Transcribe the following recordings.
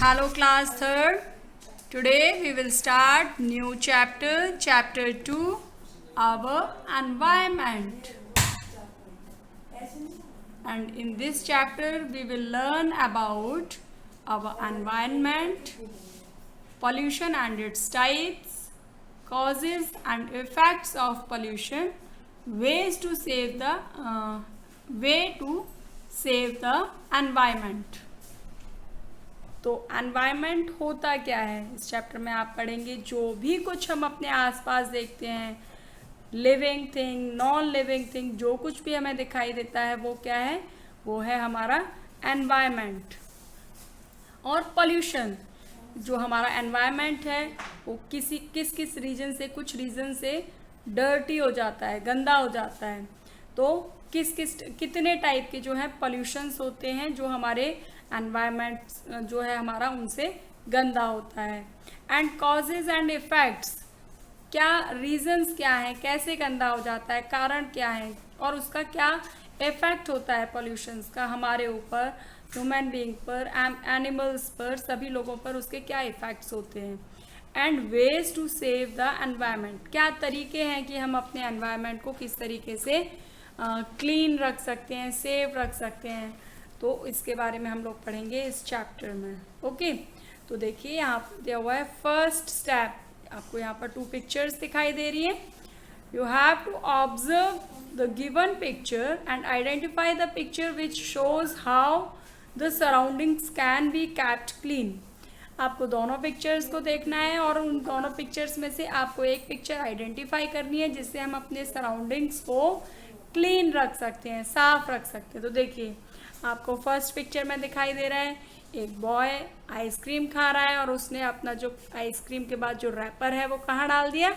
Hello class 3rd. Today we will start new chapter 2, our environment. And in this chapter we will learn about our environment, pollution and its types, causes and effects of pollution, ways to save the environment. तो environment होता क्या है, इस chapter में आप पढ़ेंगे जो भी कुछ हम अपने आसपास देखते हैं, living thing, non living thing, जो कुछ भी हमें दिखाई देता है वो क्या है, वो है हमारा एनवायरनमेंट। और पोल्यूशन, जो हमारा एनवायरनमेंट है वो किस रीजन से, कुछ रीजन से डर्टी हो जाता है, गंदा हो जाता है। तो कितने टाइप के जो है पोल्यूशंस होते हैं जो हमारे एनवायरनमेंट जो है हमारा उनसे गंदा होता है। एंड कॉजेज एंड इफ़ेक्ट्स, क्या रीजंस क्या है, कैसे गंदा हो जाता है, कारण क्या है और उसका क्या इफेक्ट होता है पोल्यूशंस का हमारे ऊपर, ह्यूमन बीइंग पर, एनिमल्स पर, सभी लोगों पर उसके क्या इफ़ेक्ट्स होते हैं। And ways to save the environment, क्या तरीके हैं कि हम अपने एनवायरनमेंट को किस तरीके से क्लीन रख सकते हैं, सेव रख सकते हैं। तो इसके बारे में हम लोग पढ़ेंगे इस चैप्टर में। ओके, तो देखिए यहाँ पर दिया हुआ है फर्स्ट स्टेप, आपको यहाँ पर 2 पिक्चर्स दिखाई दे रही है। You have to observe the given picture and identify the picture which shows how the surroundings can be kept clean. आपको दोनों पिक्चर्स को देखना है और उन दोनों पिक्चर्स में से आपको एक पिक्चर आइडेंटिफाई करनी है जिससे हम अपने सराउंडिंग्स को क्लीन रख सकते हैं, साफ रख सकते हैं। तो देखिए आपको फर्स्ट पिक्चर में दिखाई दे रहा है एक बॉय आइसक्रीम खा रहा है और उसने अपना जो आइसक्रीम के बाद जो रैपर है वो कहाँ डाल दिया,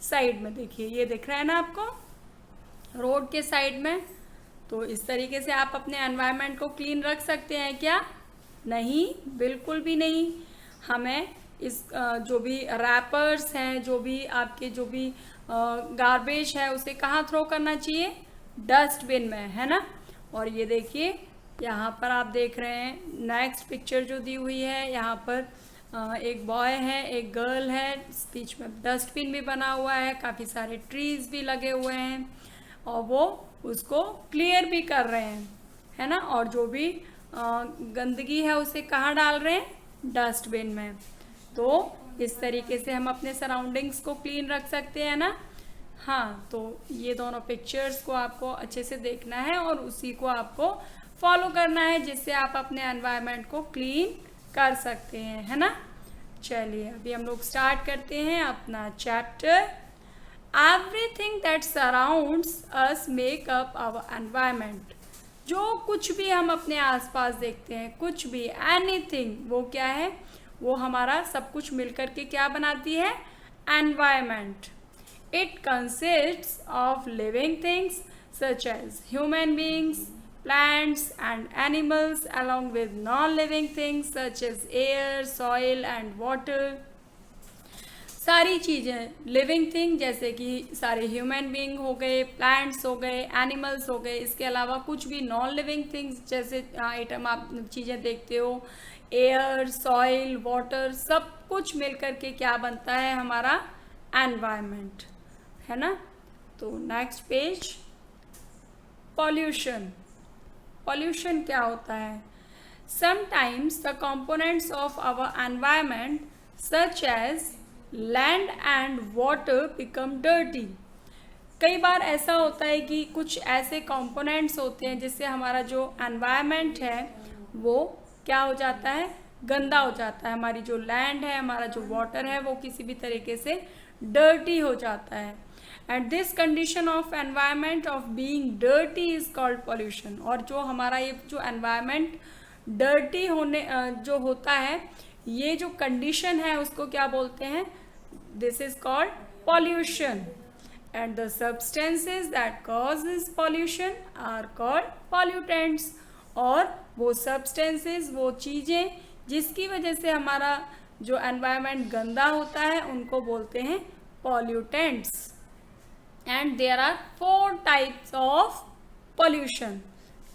साइड में। देखिए ये दिख रहा है ना आपको, रोड के साइड में। तो इस तरीके से आप अपने एनवायरनमेंट को क्लीन रख सकते हैं क्या? नहीं, बिल्कुल भी नहीं। हमें इस जो भी रैपर्स हैं, जो भी आपके जो भी गार्बेज है उसे कहाँ थ्रो करना चाहिए, डस्टबिन में, है ना। और ये देखिए यहाँ पर आप देख रहे हैं नेक्स्ट पिक्चर जो दी हुई है, यहाँ पर एक बॉय है, एक गर्ल है, बीच में डस्टबिन भी बना हुआ है, काफ़ी सारे ट्रीज भी लगे हुए हैं और वो उसको क्लियर भी कर रहे हैं, है ना। और जो भी गंदगी है उसे कहाँ डाल रहे हैं, डस्टबिन में। तो इस तरीके से हम अपने सराउंडिंग्स को क्लीन रख सकते हैं ना। हाँ, तो ये दोनों पिक्चर्स को आपको अच्छे से देखना है और उसी को आपको फॉलो करना है जिससे आप अपने एनवायरनमेंट को क्लीन कर सकते हैं, है ना। चलिए अभी हम लोग स्टार्ट करते हैं अपना chapter. Everything that surrounds us make up our environment, जो कुछ भी हम अपने आसपास देखते हैं, कुछ भी, एनीथिंग, वो क्या है, वो हमारा सब कुछ मिलकर के क्या बनाती है, environment. It consists of living things such as human beings, plants and animals along with non-living things such as air, soil and water। सारी चीज़ें लिविंग थिंग जैसे कि सारे ह्यूमन बीइंग हो गए, प्लांट्स हो गए, एनिमल्स हो गए, इसके अलावा कुछ भी नॉन लिविंग थिंग्स जैसे आइटम आप चीज़ें देखते हो, एयर, सॉइल, वाटर, सब कुछ मिलकर के क्या बनता है, हमारा एनवायरनमेंट, है ना। तो नेक्स्ट पेज, पॉल्यूशन। पॉल्यूशन क्या होता है? Sometimes the components of our environment such as land and water become dirty. कई बार ऐसा होता है कि कुछ ऐसे कंपोनेंट्स होते हैं जिससे हमारा जो एनवायरनमेंट है वो क्या हो जाता है, गंदा हो जाता है। हमारी जो लैंड है, हमारा जो वाटर है, वो किसी भी तरीके से डर्टी हो जाता है। And this condition of environment of being dirty is called pollution. और जो हमारा ये जो एनवायरनमेंट डर्टी होने जो होता है, ये जो कंडीशन है उसको क्या बोलते हैं, this is called pollution. And the substances that causes pollution are called pollutants. और वो सब्सटेंसेस, वो चीज़ें जिसकी वजह से हमारा जो एनवायरनमेंट गंदा होता है उनको बोलते हैं pollutants. And there are 4 types of pollution.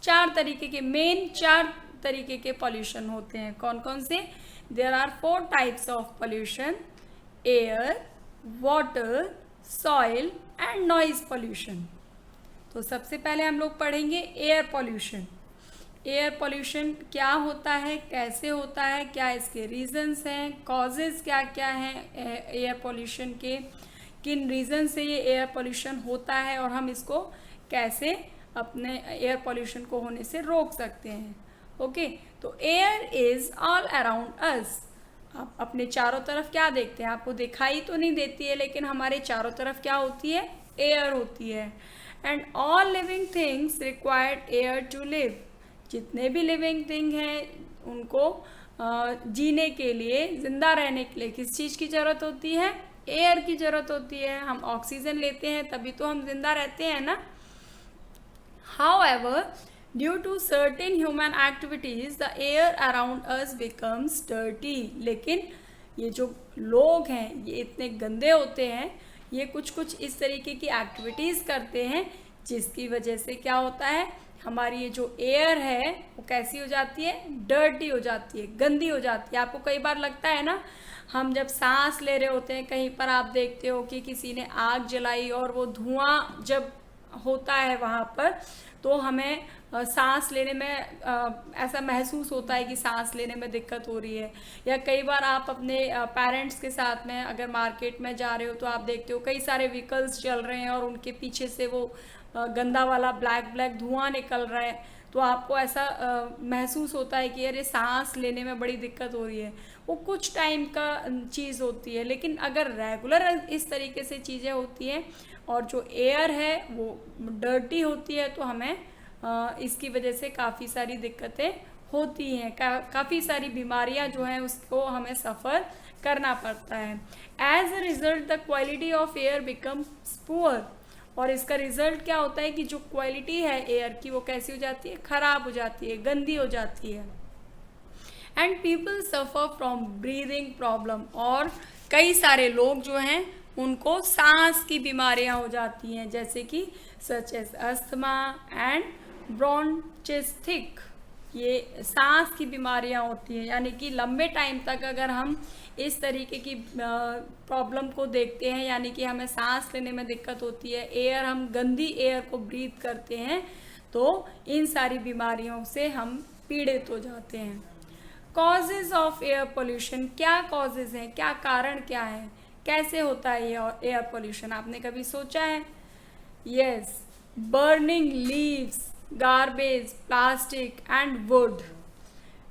4 तरीके के, मेन 4 तरीके के पॉल्यूशन होते हैं। कौन कौन से? There are 4 types of pollution: air, water, soil and noise pollution. तो सबसे पहले हम लोग पढ़ेंगे एयर पॉल्यूशन। एयर पॉल्यूशन क्या होता है, कैसे होता है, क्या इसके रीजंस हैं, कॉजेज़ क्या क्या हैं एयर पॉल्यूशन के, किन रीज़न से ये एयर पॉल्यूशन होता है और हम इसको कैसे अपने एयर पॉल्यूशन को होने से रोक सकते हैं। ओके, तो air is all around us. आप अपने चारों तरफ क्या देखते हैं? आपको दिखाई तो नहीं देती है, लेकिन हमारे चारों तरफ क्या होती है? एयर होती है। And all living things required air to live. जितने भी लिविंग थिंग हैं उनको जीने के लिए, जिंदा रहने के लिए किस चीज़ की ज़रूरत होती है? एयर की ज़रूरत होती है। हम ऑक्सीजन लेते हैं तभी तो हम जिंदा रहते हैं ना। However, due to certain human activities, the air around us becomes dirty. लेकिन ये जो लोग हैं ये इतने गंदे होते हैं, ये कुछ इस तरीके की एक्टिविटीज़ करते हैं जिसकी वजह से क्या होता है, हमारी ये जो एयर है वो कैसी हो जाती है? डर्टी हो जाती है, गंदी हो जाती है। आपको कई बार लगता है ना, हम जब सांस ले रहे होते हैं, कहीं पर आप देखते हो कि किसी ने आग जलाई और वो धुआं जब होता है वहाँ पर, तो हमें सांस लेने में ऐसा महसूस होता है कि सांस लेने में दिक्कत हो रही है। या कई बार आप अपने पेरेंट्स के साथ में अगर मार्केट में जा रहे हो तो आप देखते हो कई सारे व्हीकल्स चल रहे हैं और उनके पीछे से वो गंदा वाला ब्लैक धुआं निकल रहा है, तो आपको ऐसा महसूस होता है कि अरे सांस लेने में बड़ी दिक्कत हो रही है। वो कुछ टाइम का चीज़ होती है, लेकिन अगर रेगुलर इस तरीके से चीज़ें होती हैं और जो एयर है वो डर्टी होती है, तो हमें इसकी वजह से काफ़ी सारी दिक्कतें होती हैं, काफ़ी सारी बीमारियां जो हैं उसको हमें सफ़र करना पड़ता है। As a result the quality of air becomes poor. और इसका रिज़ल्ट क्या होता है कि जो क्वालिटी है एयर की वो कैसी हो जाती है? ख़राब हो जाती है, गंदी हो जाती है। And people suffer from breathing problem. और कई सारे लोग जो हैं उनको सांस की बीमारियां हो जाती हैं, जैसे कि सच एज अस्थमा एंड ब्रोंचिटिक। ये सांस की बीमारियां होती हैं, यानी कि लंबे टाइम तक अगर हम इस तरीके की प्रॉब्लम को देखते हैं, यानी कि हमें सांस लेने में दिक्कत होती है, एयर, हम गंदी एयर को ब्रीथ करते हैं, तो इन सारी बीमारियों से हम पीड़ित हो जाते हैं। कॉजेज ऑफ एयर पोल्यूशन, क्या कॉजेज हैं, क्या कारण क्या है, कैसे होता है ये एयर पोल्यूशन? आपने कभी सोचा है? Yes, burning leaves, garbage, plastic and would.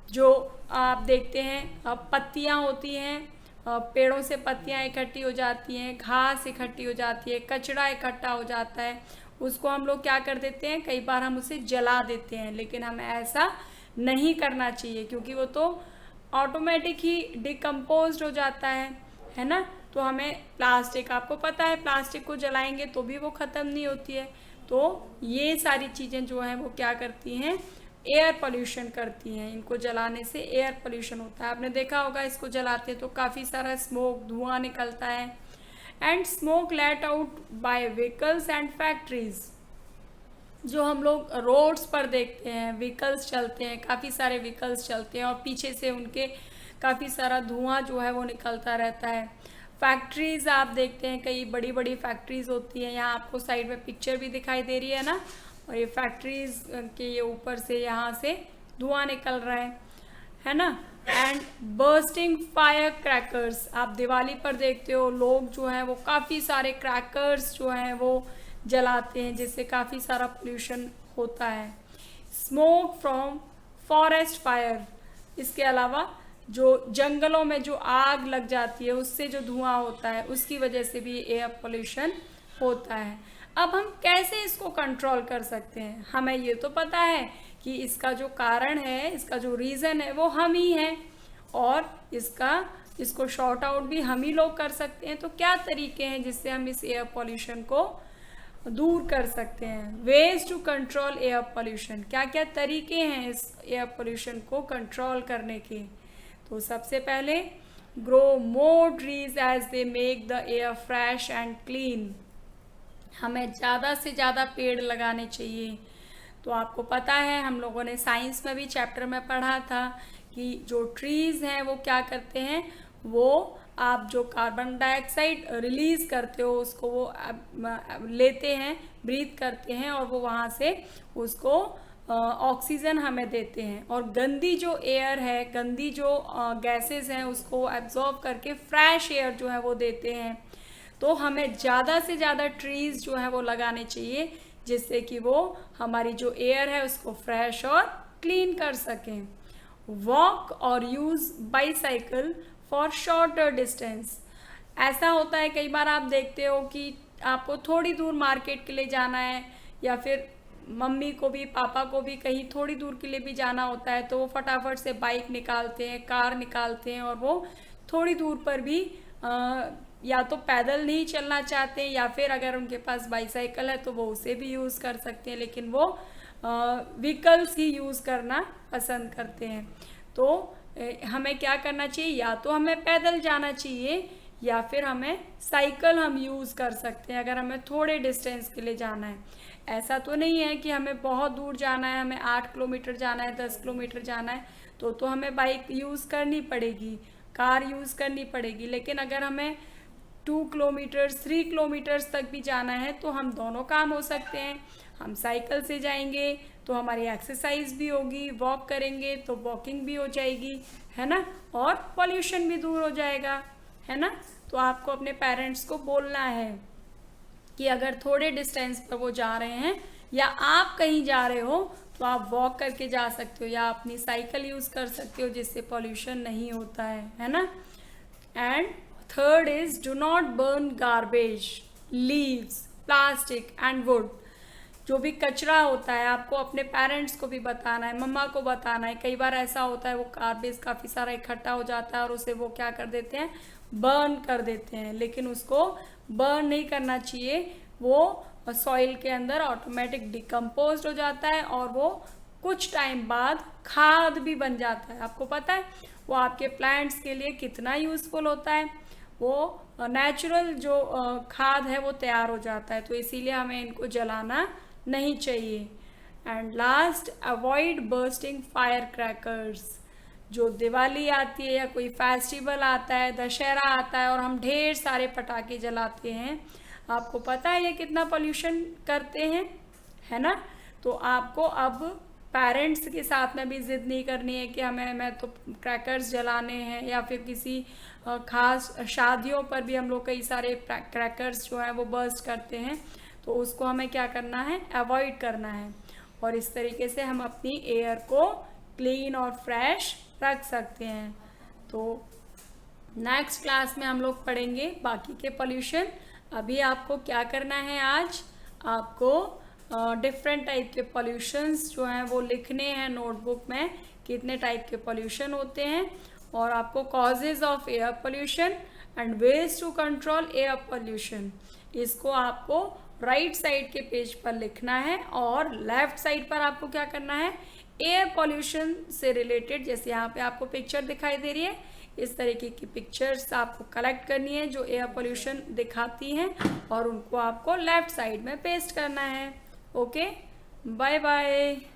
जो आप देखते हैं पत्तियां होती हैं, पेड़ों से पत्तियां इकट्ठी हो जाती हैं, घास इकट्ठी हो जाती है, कचरा इकट्ठा हो जाता है, उसको हम लोग क्या कर देते हैं? कई बार हम उसे जला देते हैं, लेकिन हमें ऐसा नहीं करना चाहिए क्योंकि वो तो ऑटोमेटिक ही डिकम्पोज हो जाता है ना। तो हमें प्लास्टिक, आपको पता है प्लास्टिक को जलाएंगे तो भी वो ख़त्म नहीं होती है। तो ये सारी चीज़ें जो हैं वो क्या करती हैं? एयर पोल्यूशन करती हैं। इनको जलाने से एयर पोल्यूशन होता है। आपने देखा होगा इसको जलाते हैं तो काफ़ी सारा स्मोक, धुआं निकलता है। And smoke let out by vehicles and factories. जो हम लोग रोड्स पर देखते हैं, व्हीकल्स चलते हैं, काफ़ी सारे व्हीकल्स चलते हैं और पीछे से उनके काफ़ी सारा धुआं जो है वो निकलता रहता है। फैक्ट्रीज़ आप देखते हैं, कई बड़ी बड़ी फैक्ट्रीज़ होती हैं। यहाँ आपको साइड में पिक्चर भी दिखाई दे रही है ना, और ये फैक्ट्रीज़ के ये ऊपर से यहाँ से धुआं निकल रहा है ना। एंड बर्स्टिंग फायर क्रैकर्स, आप दिवाली पर देखते हो लोग जो हैं वो काफ़ी सारे क्रैकर्स जो हैं वो जलाते हैं, जिससे काफ़ी सारा पोल्यूशन होता है। स्मोक फ्रॉम फॉरेस्ट फायर, इसके अलावा जो जंगलों में जो आग लग जाती है उससे जो धुआं होता है उसकी वजह से भी एयर पोल्यूशन होता है। अब हम कैसे इसको कंट्रोल कर सकते हैं? हमें ये तो पता है कि इसका जो कारण है, इसका जो रीज़न है वो हम ही हैं, और इसको शॉर्ट आउट भी हम ही लोग कर सकते हैं। तो क्या तरीके हैं जिससे हम इस एयर पोल्यूशन को दूर कर सकते हैं? Ways to control air pollution, क्या क्या तरीके हैं इस एयर पोल्यूशन को कंट्रोल करने के? तो सबसे पहले, grow more trees as they make the air fresh and clean. हमें ज़्यादा से ज़्यादा पेड़ लगाने चाहिए तो आपको पता है हम लोगों ने साइंस में भी चैप्टर में पढ़ा था कि जो ट्रीज़ हैं वो क्या करते हैं, वो आप जो कार्बन डाइऑक्साइड रिलीज़ करते हो उसको वो लेते हैं, ब्रीथ करते हैं और वो वहाँ से उसको ऑक्सीजन हमें देते हैं। और गंदी जो एयर है, गंदी जो गैसेस हैं उसको एब्जॉर्ब करके फ्रेश एयर जो है वो देते हैं। तो हमें ज़्यादा से ज़्यादा ट्रीज़ जो है वो लगाने चाहिए जिससे कि वो हमारी जो एयर है उसको फ्रेश और क्लीन कर सकें। वॉक और use bicycle for shorter distance. ऐसा होता है कई बार आप देखते हो कि आपको थोड़ी दूर मार्केट के लिए जाना है या फिर मम्मी को भी पापा को भी कहीं थोड़ी दूर के लिए भी जाना होता है तो वो फटाफट से बाइक निकालते हैं, कार निकालते हैं और वो थोड़ी दूर पर भी या तो पैदल नहीं चलना चाहते हैं या फिर अगर उनके पास बाईसाइकिल है तो वो उसे भी यूज़ कर सकते हैं, लेकिन वो व्हीकल्स ही यूज़ करना पसंद करते हैं। तो हमें क्या करना चाहिए, या तो हमें पैदल जाना चाहिए या फिर हमें साइकिल हम यूज़ कर सकते हैं अगर हमें थोड़े डिस्टेंस के लिए जाना है। ऐसा तो नहीं है कि हमें बहुत दूर जाना है, हमें 8 किलोमीटर जाना है, 10 किलोमीटर जाना है तो हमें बाइक यूज़ करनी पड़ेगी, कार यूज़ करनी पड़ेगी। लेकिन अगर हमें 2 किलोमीटर 3 किलोमीटर्स तक भी जाना है तो हम दोनों काम हो सकते हैं। हम साइकिल से जाएंगे तो हमारी एक्सरसाइज भी होगी, वॉक करेंगे तो वॉकिंग भी हो जाएगी, है ना, और पॉल्यूशन भी दूर हो जाएगा, है ना। तो आपको अपने पेरेंट्स को बोलना है कि अगर थोड़े डिस्टेंस पर वो जा रहे हैं या आप कहीं जा रहे हो तो आप वॉक करके जा सकते हो या अपनी साइकिल यूज़ कर सकते हो जिससे पॉल्यूशन नहीं होता है ना। And third is do not burn garbage, leaves, plastic and would. जो भी कचरा होता है आपको अपने पेरेंट्स को भी बताना है, मम्मा को बताना है। कई बार ऐसा होता है वो गार्बेज काफ़ी सारा इकट्ठा हो जाता है और उसे वो क्या कर देते हैं, बर्न कर देते हैं, लेकिन उसको बर्न नहीं करना चाहिए। वो सॉइल के अंदर ऑटोमेटिक डिकम्पोज हो जाता है और वो कुछ टाइम बाद खाद भी बन जाता है। आपको पता है वो आपके प्लांट्स के लिए कितना यूज़फुल होता है, वो नेचुरल जो खाद है वो तैयार हो जाता है। तो इसीलिए हमें इनको जलाना नहीं चाहिए। And last, avoid bursting fire crackers. जो दिवाली आती है या कोई फेस्टिवल आता है, दशहरा आता है और हम ढेर सारे पटाखे जलाते हैं, आपको पता है ये कितना पोल्यूशन करते हैं, है ना। तो आपको अब पेरेंट्स के साथ में भी ज़िद नहीं करनी है कि हमें तो क्रैकर्स जलाने हैं, या फिर किसी खास शादियों पर भी हम लोग कई सारे क्रैकर्स जो हैं वो बर्स्ट करते हैं, तो उसको हमें क्या करना है, अवॉइड करना है। और इस तरीके से हम अपनी एयर को क्लीन और फ्रेश रख सकते हैं। तो नेक्स्ट क्लास में हम लोग पढ़ेंगे बाकी के पोल्यूशन। अभी आपको क्या करना है, आज आपको डिफरेंट टाइप के पोल्यूशंस जो हैं वो लिखने हैं नोटबुक में, कितने टाइप के पोल्यूशन होते हैं, और आपको causes of air pollution and ways to control air pollution, इसको आपको राइट साइड के पेज पर लिखना है। और लेफ्ट साइड पर आपको क्या करना है, एयर पोल्यूशन से रिलेटेड, जैसे यहाँ पे आपको पिक्चर दिखाई दे रही है, इस तरीके की पिक्चर्स आपको कलेक्ट करनी है जो एयर पोल्यूशन दिखाती हैं और उनको आपको लेफ्ट साइड में पेस्ट करना है। Okay, bye bye.